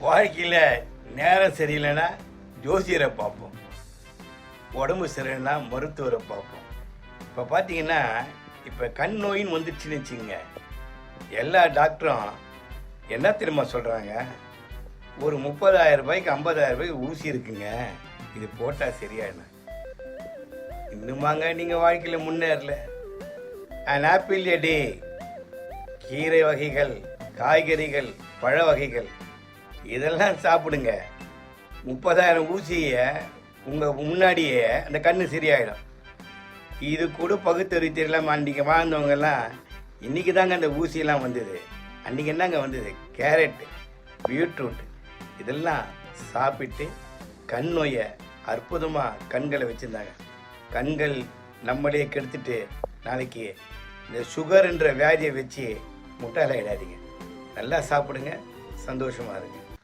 வாழ்க்கையில் நேரம் சரியில்லைன்னா ஜோசியரை பார்ப்போம், உடம்பு சரியில்லைன்னா மருத்துவரை பார்ப்போம். இப்போ பார்த்தீங்கன்னா இப்போ கண் நோயின்னு வந்துடுச்சுன்னு வச்சுங்க, எல்லா டாக்டரும் என்ன தெரியுமா சொல்கிறாங்க, ஒரு 30,000 ரூபாய்க்கு 50,000 ரூபாய்க்கு ஊசி இருக்குங்க, இது போட்டால் சரியாயிடும். இன்னுமாங்க நீங்கள் வாழ்க்கையில் முன்னேறல. அண்ட் ஆப்பிள் எ டே, கீரை வகைகள், காய்கறிகள், பழ வகைகள் இதெல்லாம் சாப்பிடுங்க. 30,000 ஊசியை உங்கள் முன்னாடியே அந்த கண்ணு சரியாயிடும். இது கூட பகுத்தறிவு தெரியலாம அன்றைக்கி வாழ்ந்தவங்கெல்லாம் இன்றைக்கி தாங்க அந்த ஊசியெல்லாம் வந்தது. அன்றைக்கி என்னங்க வந்தது? கேரட்டு, பீட்ரூட் இதெல்லாம் சாப்பிட்டு கண் நோயை அற்புதமாக கண்களை வச்சுருந்தாங்க. கண்கள் நம்மளே கெடுத்துட்டு நாளைக்கு இந்த சுகர்ன்ற வியாதியை வச்சு முட்டாளாயிடாதீங்க. நல்லா சாப்பிடுங்க, சந்தோஷமாக இருங்க.